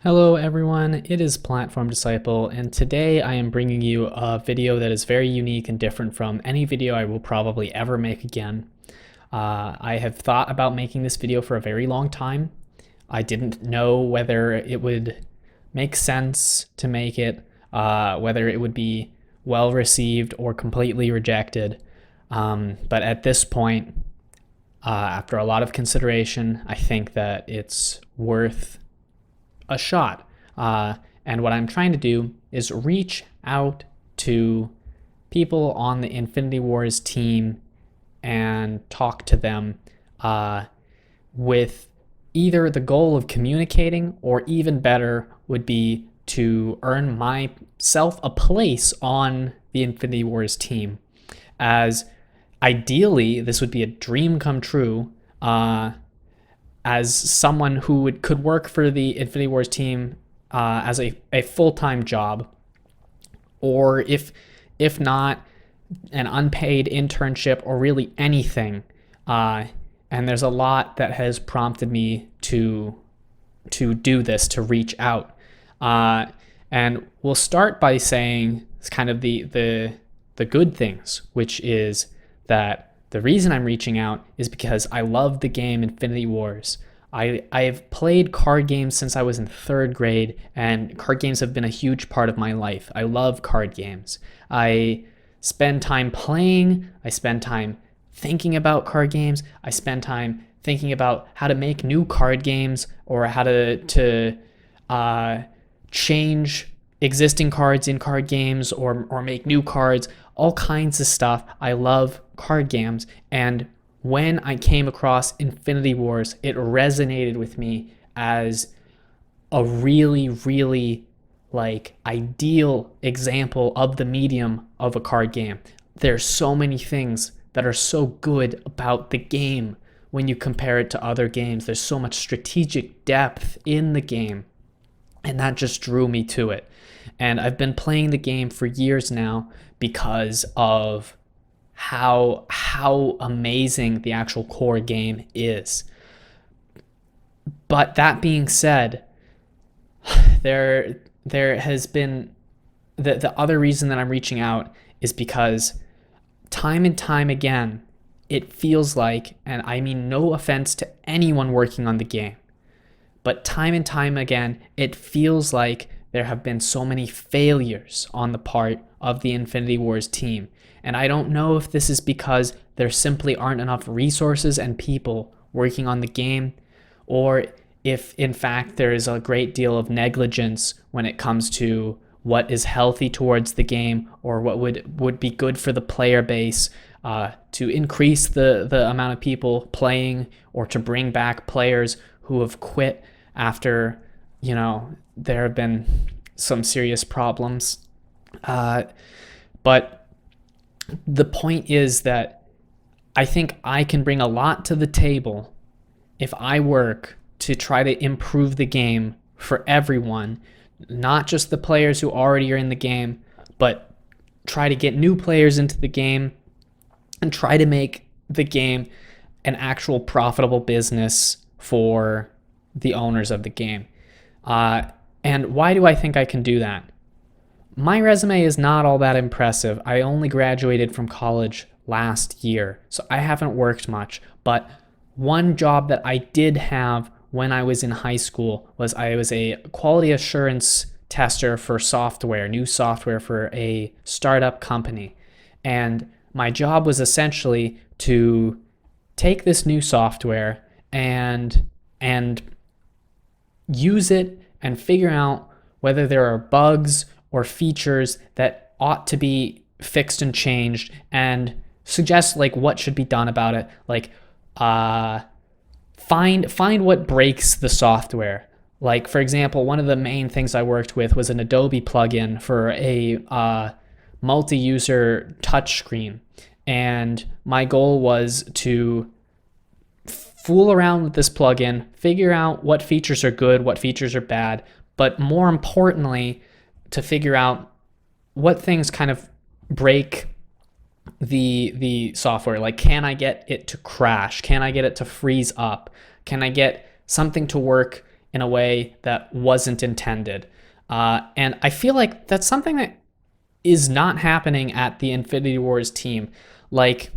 Hello everyone, it is Platform Disciple, and today I am bringing you a video that is very unique and different from any video I will probably ever make again. I have thought about making this video for a very long time. I didn't know whether it would make sense to make it, whether it would be well received or completely rejected. But at this point, after a lot of consideration, I think that it's worth a shot. And what I'm trying to do is reach out to people on the Infinity Wars team and talk to them with either the goal of communicating, or even better would be to earn myself a place on the Infinity Wars team. As ideally, this would be a dream come true. As someone who could work for the Infinity Wars team as a full-time job, or if not, an unpaid internship, or really anything. And there's a lot that has prompted me to do this, to reach out. And we'll start by saying it's kind of the good things, which is that the reason I'm reaching out is because I love the game Infinity Wars. I've played card games since I was in 3rd grade, and card games have been a huge part of my life. I love card games. I spend time playing, I spend time thinking about card games, I spend time thinking about how to make new card games, or how to change existing cards in card games, or make new cards, all kinds of stuff. I love card games, and when I came across Infinity Wars, it resonated with me as a really ideal example of the medium of a card game. There's so many things that are so good about the game when you compare it to other games. There's so much strategic depth in the game, and that just drew me to it. And I've been playing the game for years now because of how amazing the actual core game is. But that being said, there has been the other reason that I'm reaching out is because time and time again, it feels like, and I mean no offense to anyone working on the game, but time and time again, it feels like there have been so many failures on the part of the Infinity Wars team. And I don't know if this is because there simply aren't enough resources and people working on the game, or if in fact there is a great deal of negligence when it comes to what is healthy towards the game, or what would be good for the player base, to increase the amount of people playing, or to bring back players who have quit after, there have been some serious problems. But the point is that I think I can bring a lot to the table if I work to try to improve the game for everyone, not just the players who already are in the game, but try to get new players into the game and try to make the game an actual profitable business for the owners of the game. And why do I think I can do that? My resume is not all that impressive. I only graduated from college last year, so I haven't worked much. But one job that I did have when I was in high school was I was a quality assurance tester for software, new software for a startup company. And my job was essentially to take this new software and use it and figure out whether there are bugs or features that ought to be fixed and changed, and suggest what should be done about it. Find what breaks the software. For example, one of the main things I worked with was an Adobe plugin for a multi-user touchscreen, and my goal was to fool around with this plugin, figure out what features are good, what features are bad, but more importantly, to figure out what things kind of break the software. Can I get it to crash? Can I get it to freeze up? Can I get something to work in a way that wasn't intended. And I feel like that's something that is not happening at the Infinity Wars team. Like,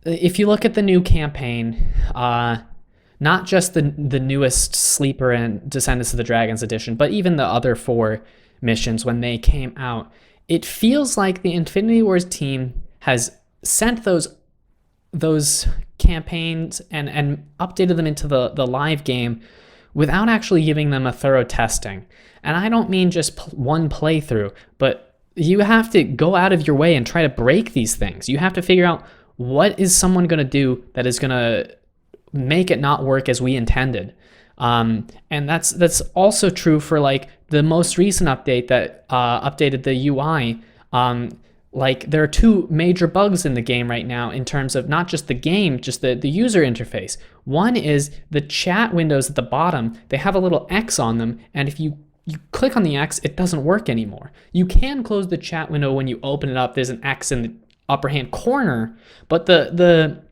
if you look at the new campaign, not just the newest Sleeper and Descendants of the Dragons edition, but even the other 4 missions when they came out, it feels like the Infinity Wars team has sent those campaigns and updated them into the live game without actually giving them a thorough testing. And I don't mean just one playthrough, but you have to go out of your way and try to break these things. You have to figure out, what is someone going to do that is going to make it not work as we intended. And that's also true for like the most recent update that updated the UI. Like, there are 2 major bugs in the game right now in terms of not just the game, just the user interface. One is the chat windows at the bottom. They have a little X on them, and if you click on the X, it doesn't work anymore. You can close the chat window when you open it up. There's an X in the upper hand corner, but the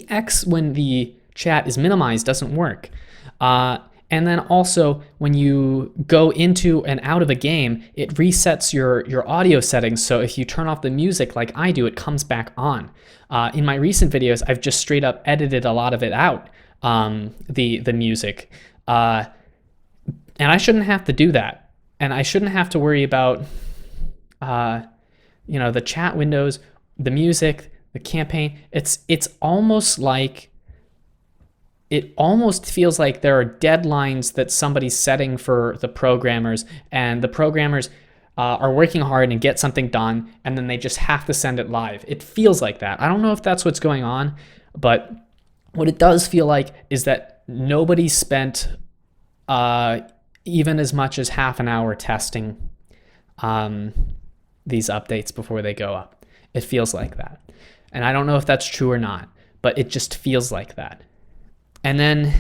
X when the chat is minimized doesn't work. And then also, when you go into and out of a game, it resets your audio settings. So if you turn off the music like I do, it comes back on. In my recent videos, I've just straight up edited a lot of it out, the music. And I shouldn't have to do that. And I shouldn't have to worry about the chat windows, the music, the campaign. It's almost like, it almost feels like there are deadlines that somebody's setting for the programmers, and the programmers are working hard and get something done, and then they just have to send it live. It feels like that. I don't know if that's what's going on, but what it does feel like is that nobody spent even as much as half an hour testing these updates before they go up. It feels like that. And I don't know if that's true or not, but it just feels like that. And then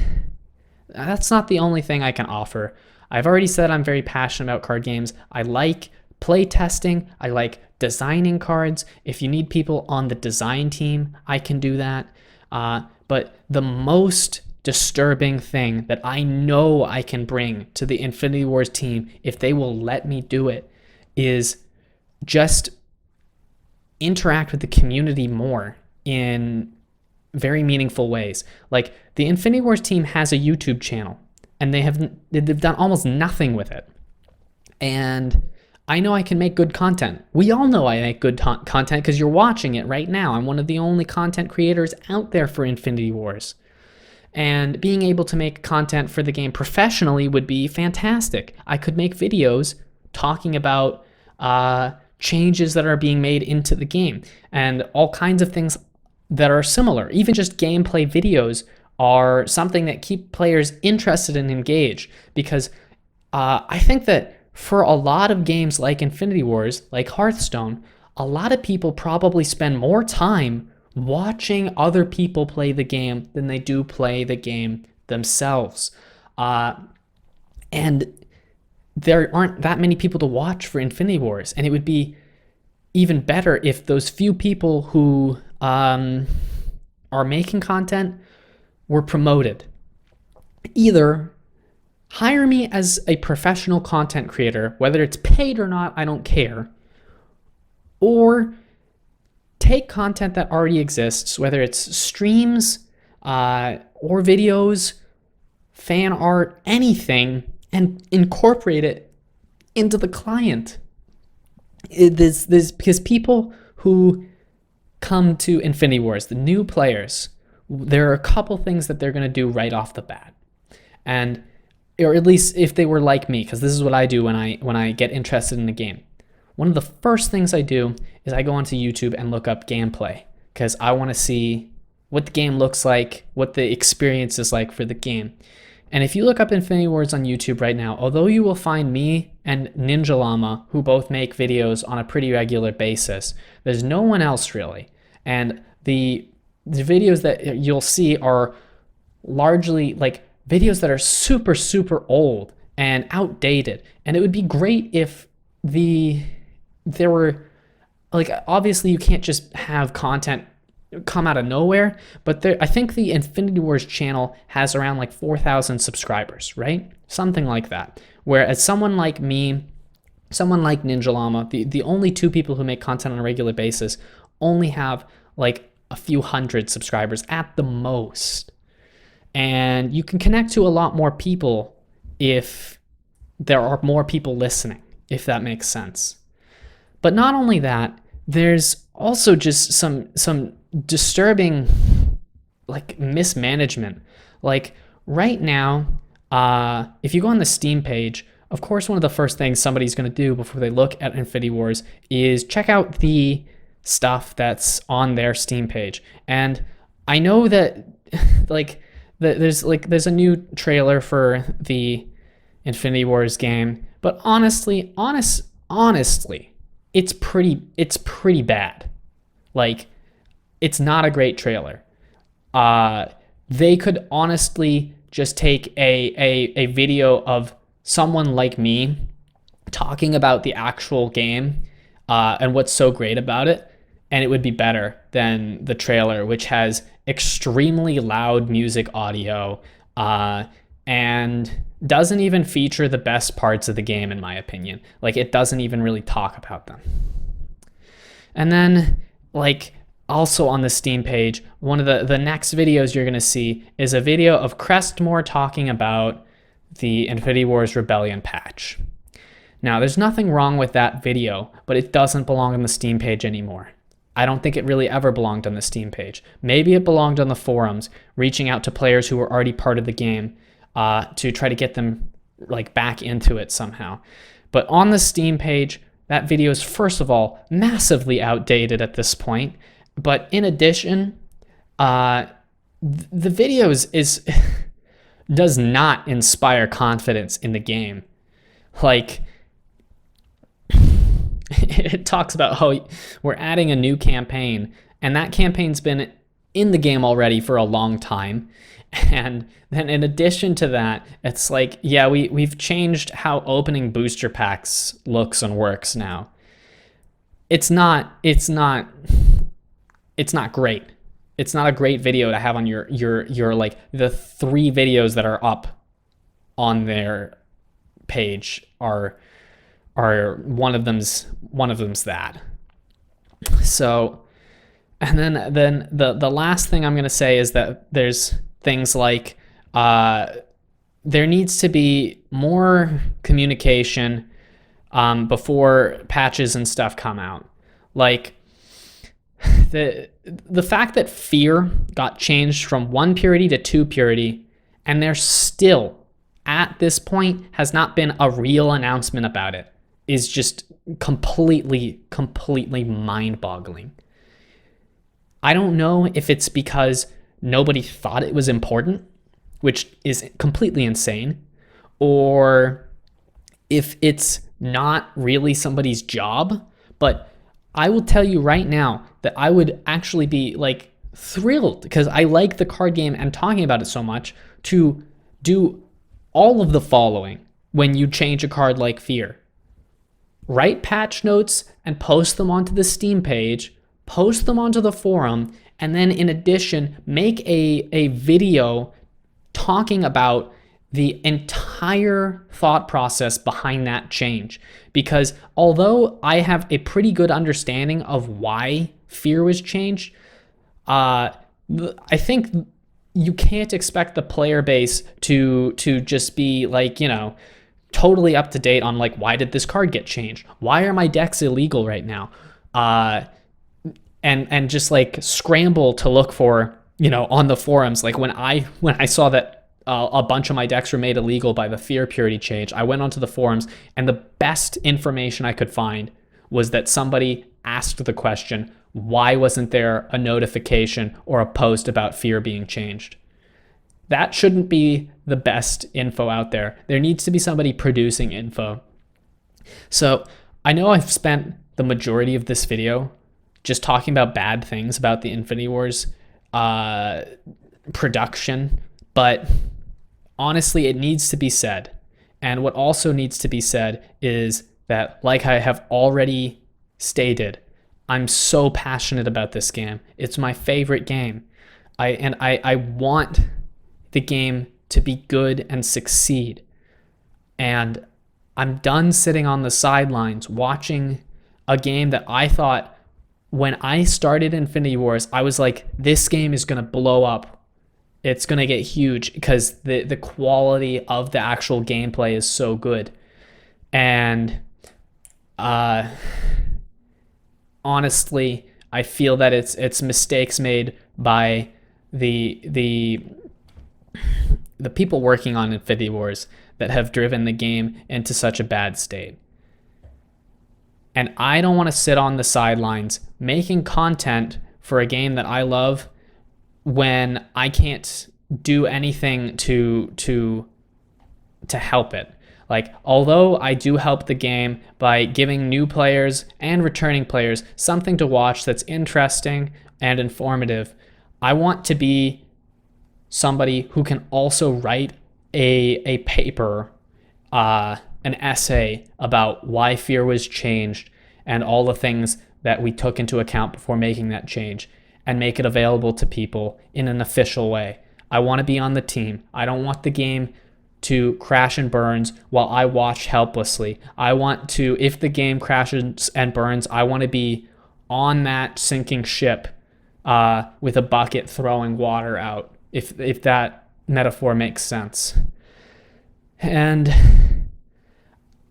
that's not the only thing I can offer. I've already said I'm very passionate about card games. I like play testing. I like designing cards. If you need people on the design team, I can do that. But the most disturbing thing that I know I can bring to the Infinity Wars team, if they will let me do it, is just interact with the community more in very meaningful ways. Like, the Infinity Wars team has a YouTube channel, and they've done almost nothing with it. And I know I can make good content. We all know I make good content because you're watching it right now. I'm one of the only content creators out there for Infinity Wars. And being able to make content for the game professionally would be fantastic. I could make videos talking about changes that are being made into the game and all kinds of things that are similar. Even just gameplay videos are something that keep players interested and engaged, because I think that for a lot of games like Infinity Wars, like Hearthstone, a lot of people probably spend more time watching other people play the game than they do play the game themselves. And there aren't that many people to watch for Infinity Wars, and it would be even better if those few people who are making content were promoted. Either hire me as a professional content creator, whether it's paid or not, I don't care, or take content that already exists, whether it's streams or videos, fan art, anything, and incorporate it into the client. Because people who come to Infinity Wars, the new players, there are a couple things that they're going to do right off the bat. And, or at least if they were like me, because this is what I do when I get interested in a game. One of the first things I do is I go onto YouTube and look up gameplay, because I want to see what the game looks like, what the experience is like for the game. And if you look up Infinity Wars on YouTube right now, although you will find me and Ninja Llama, who both make videos on a pretty regular basis, there's no one else really. And the videos that you'll see are largely like videos that are super, super old and outdated. And it would be great if there were, like, obviously you can't just have content come out of nowhere, but I think the Infinity Wars channel has around like 4,000 subscribers, right? Something like that. Whereas someone like me, someone like Ninja Llama, the only two people who make content on a regular basis, only have like a few hundred subscribers at the most. And you can connect to a lot more people if there are more people listening, if that makes sense. But not only that, there's also just some disturbing like mismanagement. Like right now, if you go on the Steam page, of course, one of the first things somebody's going to do before they look at Infinity Wars is check out the stuff that's on their Steam page. And I know that there's a new trailer for the Infinity Wars game, but honestly, it's pretty bad. Like, it's not a great trailer. They could honestly just take a video of someone like me talking about the actual game and what's so great about it, and it would be better than the trailer, which has extremely loud music audio and doesn't even feature the best parts of the game, in my opinion. Like, it doesn't even really talk about them. And then, like, also on the Steam page, one of the next videos you're going to see is a video of Crestmore talking about the Infinity Wars Rebellion patch. Now, there's nothing wrong with that video, but it doesn't belong on the Steam page anymore. I don't think it really ever belonged on the Steam page. Maybe it belonged on the forums, reaching out to players who were already part of the game to try to get them like back into it somehow. But on the Steam page, that video is, first of all, massively outdated at this point. But in addition, the video is does not inspire confidence in the game. Like, it talks about how we're adding a new campaign, and that campaign's been in the game already for a long time. And then in addition to that, it's like, yeah, we've changed how opening booster packs looks and works now. It's not great. It's not a great video to have on your like the 3 videos that are up on their page are one of them's that. So, and then the last thing I'm going to say is that there's things like there needs to be more communication before patches and stuff come out. Like, the fact that fear got changed from 1 purity to 2 purity, and there still, at this point, has not been a real announcement about it, is just completely mind-boggling. I don't know if it's because nobody thought it was important, which is completely insane, or if it's not really somebody's job, but I will tell you right now that I would actually be like thrilled, because I like the card game and talking about it so much, to do all of the following when you change a card like Fear. Write patch notes and post them onto the Steam page, post them onto the forum, and then in addition, make a video talking about the entire thought process behind that change. Because although I have a pretty good understanding of why Fear was changed, I think you can't expect the player base to just be like, totally up to date on like, why did this card get changed? Why are my decks illegal right now? And just like scramble to look for, on the forums. Like when I saw that a bunch of my decks were made illegal by the Fear purity change, I went onto the forums, and the best information I could find was that somebody asked the question, why wasn't there a notification or a post about Fear being changed? That shouldn't be the best info out there. There needs to be somebody producing info. So I know I've spent the majority of this video just talking about bad things about the Infinity Wars production, but honestly, it needs to be said. And what also needs to be said is that, like I have already stated, I'm so passionate about this game. It's my favorite game. I want the game to be good and succeed. And I'm done sitting on the sidelines watching a game that I thought, when I started Infinity Wars, I was like, this game is going to blow up. It's going to get huge because the quality of the actual gameplay is so good. And honestly, I feel that it's mistakes made by the people working on Infinity Wars that have driven the game into such a bad state. And I don't want to sit on the sidelines making content for a game that I love when I can't do anything to help it. Like, although I do help the game by giving new players and returning players something to watch that's interesting and informative, I want to be somebody who can also write a paper, an essay about why fear was changed and all the things that we took into account before making that change, and make it available to people in an official way. I want to be on the team. I don't want the game to crash and burns while I watch helplessly. I want to, if the game crashes and burns, I want to be on that sinking ship with a bucket throwing water out, if that metaphor makes sense. And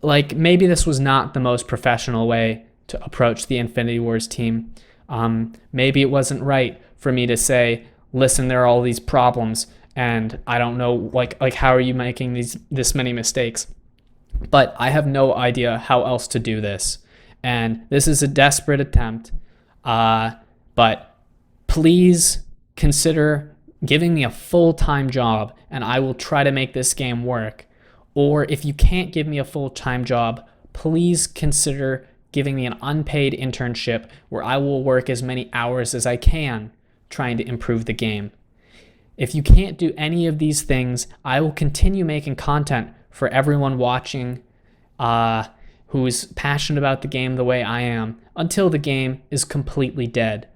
like, maybe this was not the most professional way to approach the Infinity Wars team. Maybe it wasn't right for me to say, listen, there are all these problems and I don't know, like how are you making this many mistakes? But I have no idea how else to do this. And this is a desperate attempt. But please consider giving me a full-time job and I will try to make this game work. Or if you can't give me a full-time job, please consider giving me an unpaid internship where I will work as many hours as I can trying to improve the game. If you can't do any of these things, I will continue making content for everyone watching who is passionate about the game the way I am until the game is completely dead.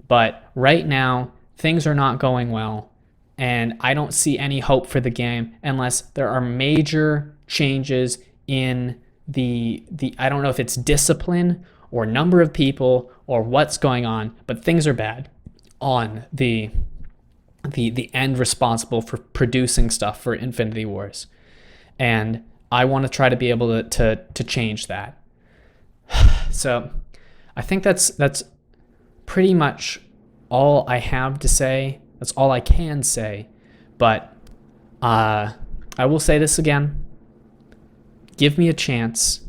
But right now, things are not going well, and I don't see any hope for the game unless there are major changes in the I don't know if it's discipline or number of people or what's going on, but things are bad on the end responsible for producing stuff for Infinity Wars. And I want to try to be able to change that. So I think that's pretty much all I have to say. That's all I can say. But I will say this again. Give me a chance.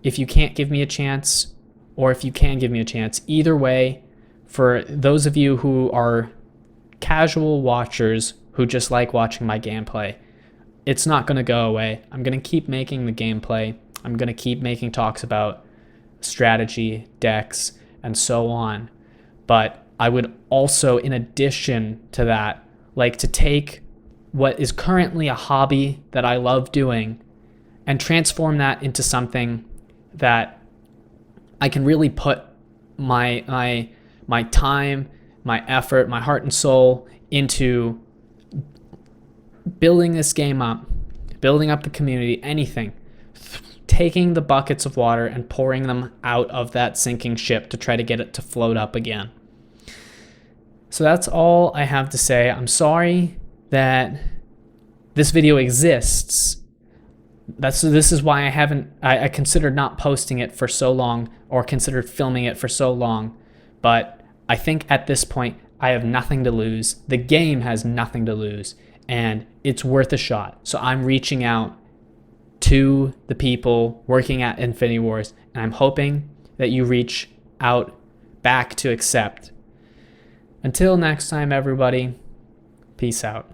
If you can't give me a chance, or if you can give me a chance, either way, for those of you who are casual watchers who just like watching my gameplay, it's not going to go away. I'm going to keep making the gameplay. I'm going to keep making talks about strategy, decks, and so on. But I would also, in addition to that, like to take what is currently a hobby that I love doing and transform that into something that I can really put my time, my effort, my heart and soul into building this game up, building up the community, anything. Taking the buckets of water and pouring them out of that sinking ship to try to get it to float up again. So that's all I have to say. I'm sorry that this video exists. This is why I considered not posting it for so long, or considered filming it for so long. But I think at this point, I have nothing to lose. The game has nothing to lose, and it's worth a shot. So I'm reaching out to the people working at Infinity Wars, and I'm hoping that you reach out back to accept. Until next time, everybody, peace out.